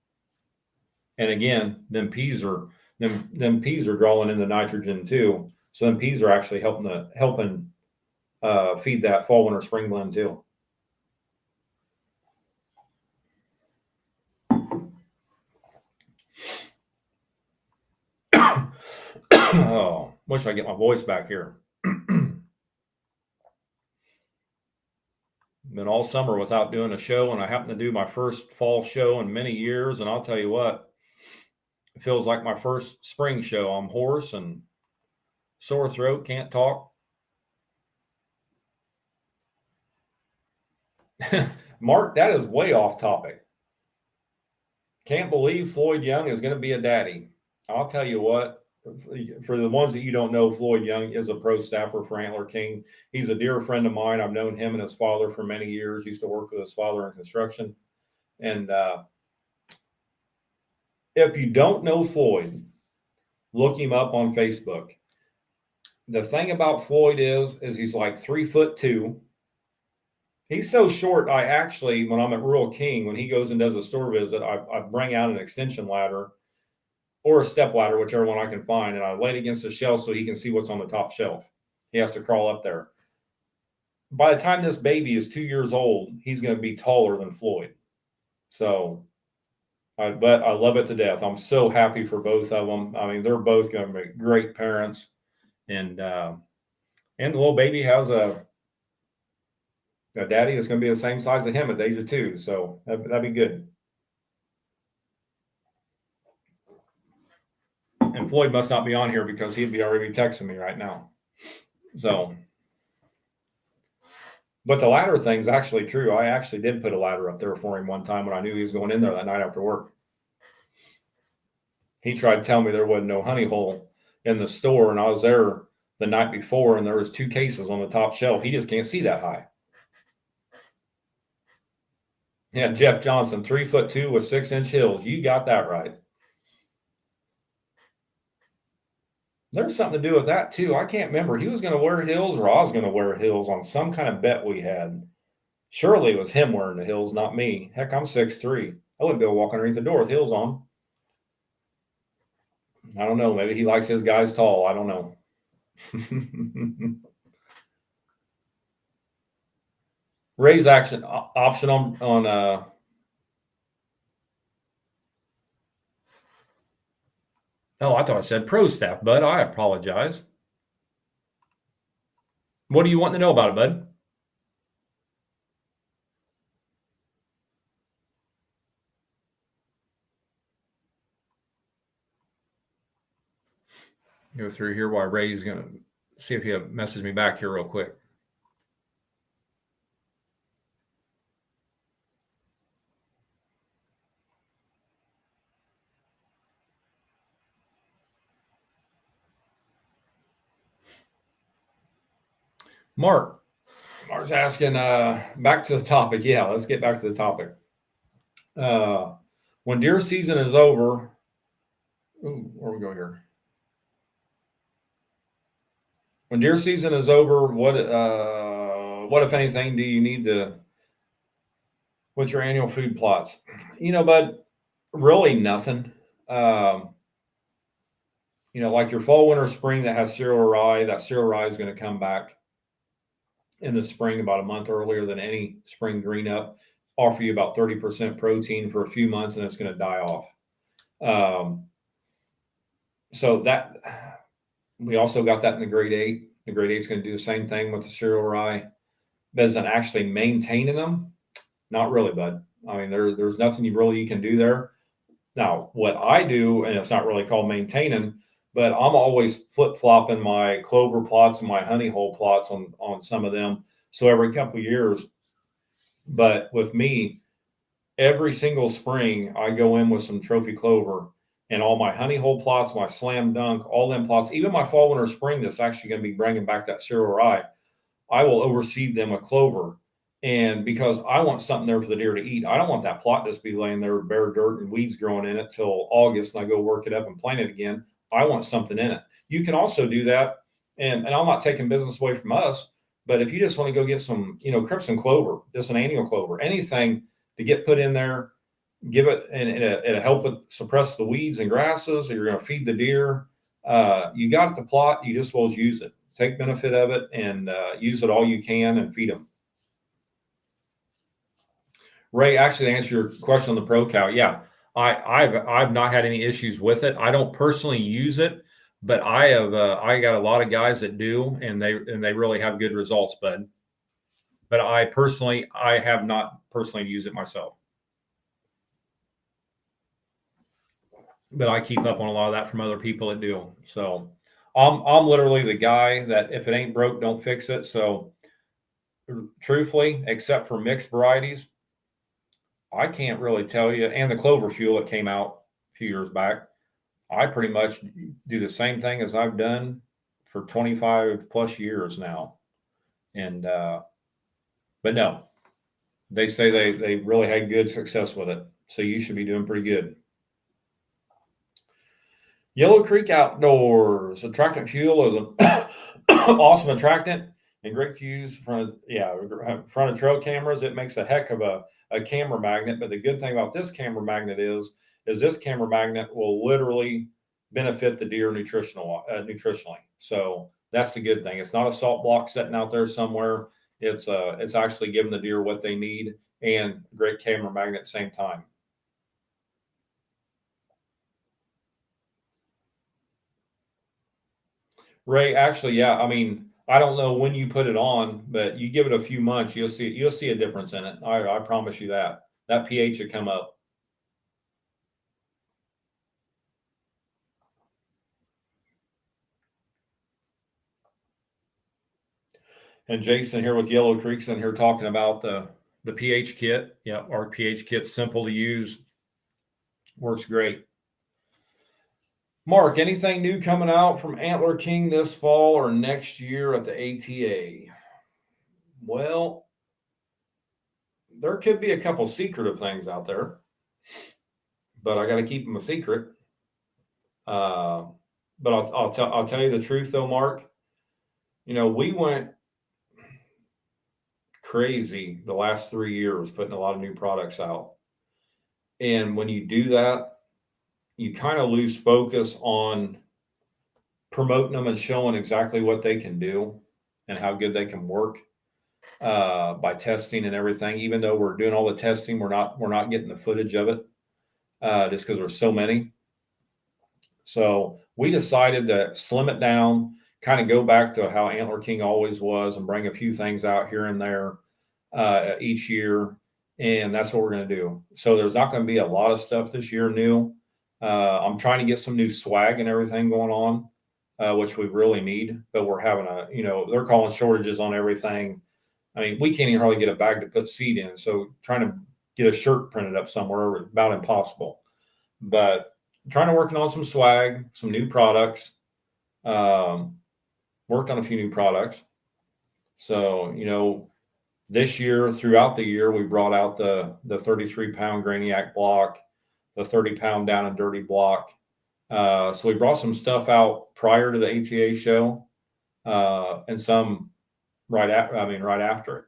A: And again, them peas are drawing in the nitrogen too. So them peas are actually helping feed that fall, winter, spring blend too. Oh, wish I get my voice back here. Been all summer without doing a show, and I happened to do my first fall show in many years, and I'll tell you what, it feels like my first spring show. I'm hoarse and sore throat, can't talk. Mark, that is way off topic. Can't believe Floyd Young is going to be a daddy. I'll tell you what, for the ones that you don't know, Floyd Young is a pro staffer for Antler King. He's a dear friend of mine. I've known him and his father for many years. Used to work with his father in construction. And if you don't know Floyd, look him up on Facebook. The thing about Floyd is he's like 3'2". He's so short. I actually, when I'm at Rural King, when he goes and does a store visit, I bring out an extension ladder or a step ladder, whichever one I can find, and I lay it against the shelf so he can see what's on the top shelf. He has to crawl up there. By the time this baby is 2 years old, he's going to be taller than Floyd. So, but I love it to death. I'm so happy for both of them. I mean, they're both going to be great parents, and the little baby has a daddy that's going to be the same size as him at the age of 2. So that'd be good. And Floyd must not be on here because he'd be already texting me right now. So, but the ladder thing's actually true. I actually did put a ladder up there for him one time when I knew he was going in there that night after work. He tried to tell me there wasn't no honey hole in the store, and I was there the night before, and there was 2 cases on the top shelf. He just can't see that high. Yeah, Jeff Johnson, 3'2" with 6-inch heels. You got that right. There's something to do with that too. I can't remember. He was going to wear heels, or I was going to wear heels on some kind of bet we had. Surely it was him wearing the heels, not me. Heck, I'm 6'3". I wouldn't be able to walk underneath the door with heels on. I don't know. Maybe he likes his guys tall. I don't know. Raise action option on oh, I thought I said pro staff, bud. I apologize. What do you want to know about it, bud? Go through here while Ray's going to see if he'll message me back here real quick. Mark's asking, back to the topic. Yeah, let's get back to the topic. When deer season is over, where we go here? When deer season is over, what if anything do you need to with your annual food plots? Bud, really nothing. Like your fall, winter, spring that has cereal rye, that cereal rye is going to come back in the spring about a month earlier than any spring green up, offer you about 30% protein for a few months, and it's going to die off. So that we also got that in the grade 8. The grade 8 is going to do the same thing with the cereal rye. But on actually maintaining them, not really, bud. I mean, there's nothing you can do there. Now, what I do, and it's not really called maintaining, but I'm always flip-flopping my clover plots and my honey hole plots on some of them. So every couple of years, but with me, every single spring, I go in with some trophy clover, and all my honey hole plots, my slam dunk, all them plots, even my fall, winter, spring that's actually going to be bringing back that cereal rye, I will overseed them with clover. And because I want something there for the deer to eat, I don't want that plot just be laying there with bare dirt and weeds growing in it till August and I go work it up and plant it again. I want something in it. You can also do that. And I'm not taking business away from us, but if you just want to go get some, crimson clover, just an annual clover, anything to get put in there, give it, and it'll help it suppress the weeds and grasses, or you're going to feed the deer. You got the plot, you just will use it. Take benefit of it and use it all you can and feed them. Ray, actually, to answer your question on the Pro Cow, yeah, I've not had any issues with it. I don't personally use it, but I got a lot of guys that do, and they really have good results, bud. But I have not personally used it myself. But I keep up on a lot of that from other people that do. So I'm literally the guy that if it ain't broke, don't fix it. So truthfully, except for mixed varieties, I can't really tell you. And the clover fuel that came out a few years back, I pretty much do the same thing as I've done for 25 plus years now. And but no, they say they really had good success with it. So you should be doing pretty good. Yellow Creek Outdoors. Attractant fuel is an awesome attractant and great to use front of trail cameras. It makes a heck of a camera magnet. But the good thing about this camera magnet is this camera magnet will literally benefit the deer nutritionally. So that's the good thing. It's not a salt block sitting out there somewhere. It's actually giving the deer what they need and great camera magnet at the same time. Ray, actually, yeah. I mean, I don't know when you put it on, but you give it a few months, you'll see a difference in it. I promise you that. That pH should come up. And Jason here with Yellow Creek's in here talking about the pH kit. Yeah, our pH kit's simple to use. Works great. Mark, anything new coming out from Antler King this fall or next year at the ATA? Well, there could be a couple secretive things out there, but I got to keep them a secret. But I'll tell you the truth though, Mark. You know, we went crazy the last 3 years putting a lot of new products out, and when you do that, you kind of lose focus on promoting them and showing exactly what they can do and how good they can work by testing and everything. Even though we're doing all the testing, we're not getting the footage of it just because there's so many. So we decided to slim it down, kind of go back to how Antler King always was, and bring a few things out here and there each year. And that's what we're going to do. So there's not going to be a lot of stuff this year new. I'm trying to get some new swag and everything going on, which we really need. But we're having they're calling shortages on everything. I mean, we can't even hardly get a bag to put seed in. So trying to get a shirt printed up somewhere is about impossible. But trying to work on some swag, some new products. Worked on a few new products. So, this year, throughout the year, we brought out the 33-pound Graniac block, the 30-pound Down and Dirty block. So we brought some stuff out prior to the ATA show, and some right after it.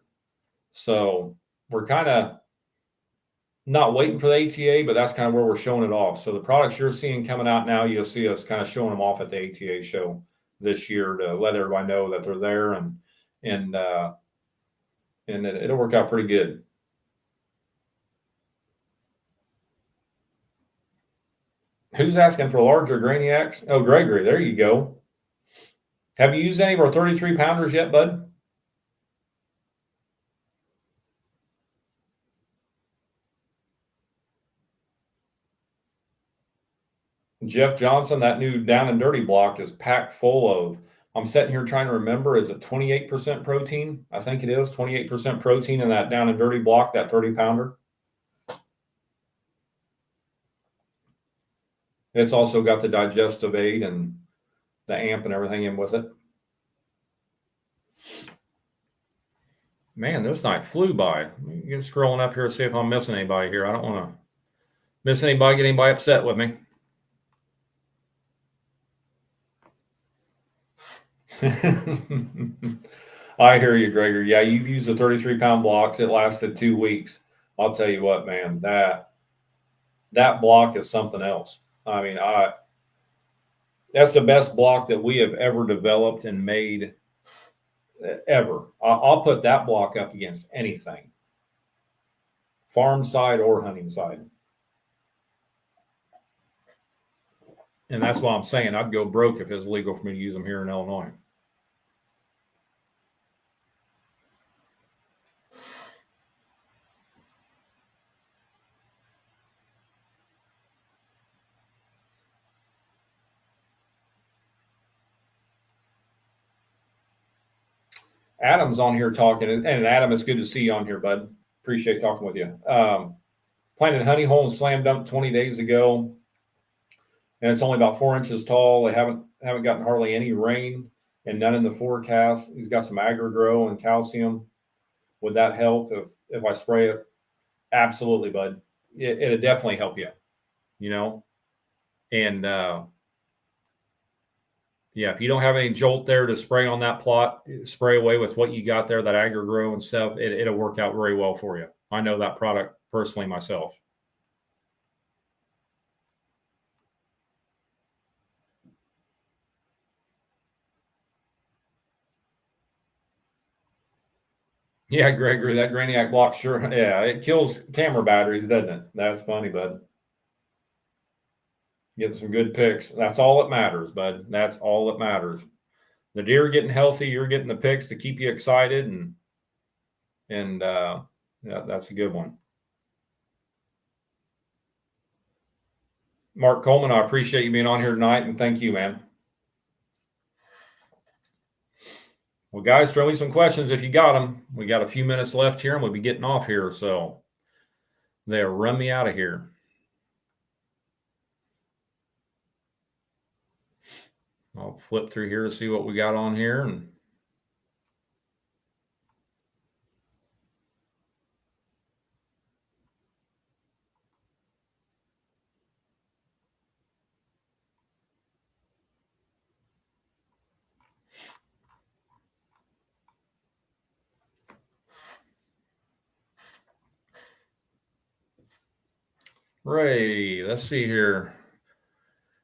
A: So we're kind of not waiting for the ATA, but that's kind of where we're showing it off. So the products you're seeing coming out now, you'll see us kind of showing them off at the ATA show this year to let everybody know that they're there, and it'll work out pretty good. Who's asking for larger Graniacs? Oh, Gregory, there you go. Have you used any of our 33 pounders yet, bud? Jeff Johnson, that new Down and Dirty block is packed full of, I'm sitting here trying to remember, is it 28% protein? I think it is 28% protein in that Down and Dirty block, that 30 pounder. It's also got the digestive aid and the amp and everything in with it. Man, this night flew by. Get scrolling up here to see if I'm missing anybody here. I don't want to miss anybody, get anybody upset with me. I hear you, Gregor. Yeah, you've used the 33-pound blocks. It lasted 2 weeks. I'll tell you what, man, that block is something else. I mean, that's the best block that we have ever developed and made ever. I'll put that block up against anything, farm side or hunting side. And that's why I'm saying I'd go broke if it's legal for me to use them here in Illinois. Adam's on here talking, and Adam, it's good to see you on here, bud. Appreciate talking with you. Planted honey hole and slam dunk 20 days ago, and it's only about 4 inches tall. They haven't gotten hardly any rain and none in the forecast. He's got some agri-grow and calcium. Would that help if I spray it? Absolutely, bud. It'll definitely help you. And yeah, if you don't have any jolt there to spray on that plot, spray away with what you got there, that agri-grow and stuff. It'll work out very well for you. I know that product personally myself. Yeah, Gregory, that Graniac block sure. Yeah, it kills camera batteries, doesn't it? That's funny, bud. Getting some good picks. That's all that matters, bud. That's all that matters. The deer are getting healthy. You're getting the picks to keep you excited, and yeah, that's a good one. Mark Coleman, I appreciate you being on here tonight, and thank you, man. Well, guys, throw me some questions if you got them. We got a few minutes left here, and we'll be getting off here, so they'll run me out of here. I'll flip through here to see what we got on here. And Ray, let's see here.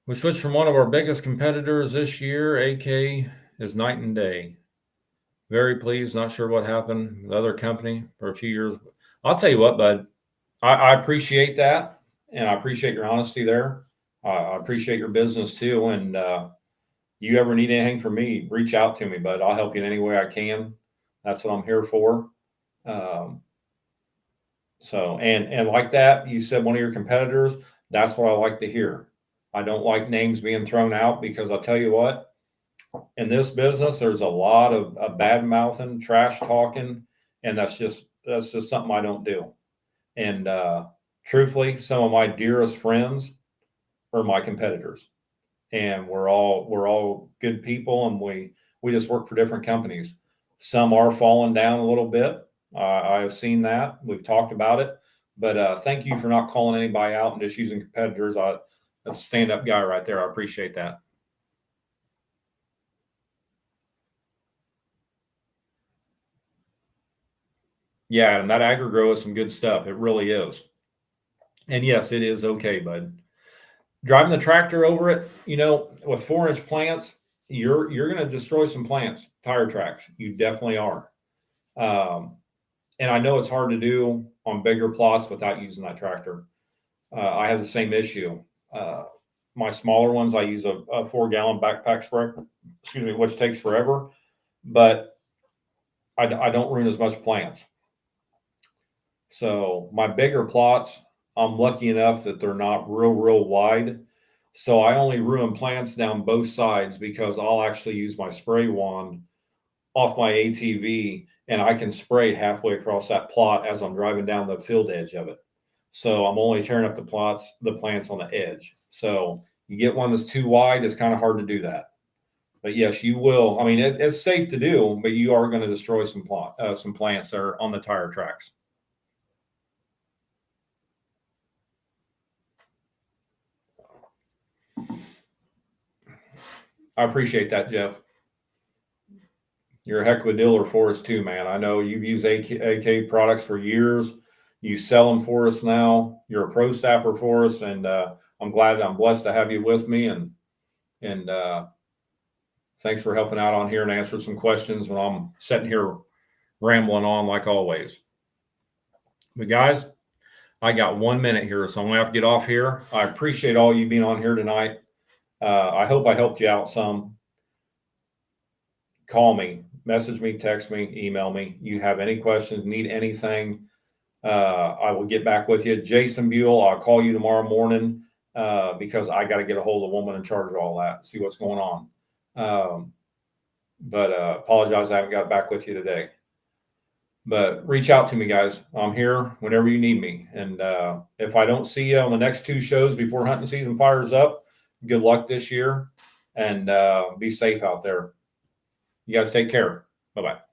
A: We switched from one of our biggest competitors this year. AK is night and day. Very pleased. Not sure what happened. The other company for a few years. I'll tell you what, bud. I appreciate that, and I appreciate your honesty there. I appreciate your business too. And you ever need anything from me, reach out to me, bud. I'll help you in any way I can. That's what I'm here for. So and like that, you said one of your competitors. That's what I like to hear. I don't like names being thrown out because I'll tell you what, in this business, there's a lot of bad mouthing, trash talking, and that's just something I don't do. And truthfully, some of my dearest friends are my competitors, and we're all good people, and we just work for different companies. Some are falling down a little bit. I have seen that. We've talked about it, but thank you for not calling anybody out and just using competitors. That's a stand-up guy right there. I appreciate that. Yeah, and that agri-grow is some good stuff. It really is. And yes, it is okay, bud. Driving the tractor over it, with 4-inch plants, you're going to destroy some plants, tire tracks. You definitely are. Um, and I know it's hard to do on bigger plots without using that tractor. I have the same issue. Uh, my smaller ones, I use a 4-gallon backpack sprayer, excuse me, which takes forever, but I don't ruin as much plants. So my bigger plots, I'm lucky enough that they're not real wide. So I only ruin plants down both sides because I'll actually use my spray wand off my ATV and I can spray halfway across that plot as I'm driving down the field edge of it. So I'm only tearing up the plants on the edge. So you get one that's too wide, it's kind of hard to do that. But yes, you will. I mean, it's safe to do, but you are going to destroy some plants that are on the tire tracks. I appreciate that, Jeff. You're a heck of a dealer for us too, man. I know you've used AK products for years. You sell them for us now. You're a pro staffer for us, and I'm blessed to have you with me. And thanks for helping out on here and answering some questions when I'm sitting here rambling on like always. But guys, I got 1 minute here, so I'm gonna have to get off here. I appreciate all you being on here tonight. I hope I helped you out some. Call me, message me, text me, email me. You have any questions, need anything, I will get back with you. Jason Buell, I'll call you tomorrow morning because I got to get a hold of the woman in charge of all that, see what's going on. But apologize, I haven't got back with you today. But reach out to me, guys. I'm here whenever you need me. And if I don't see you on the next 2 shows before hunting season fires up, good luck this year and be safe out there. You guys take care. Bye-bye.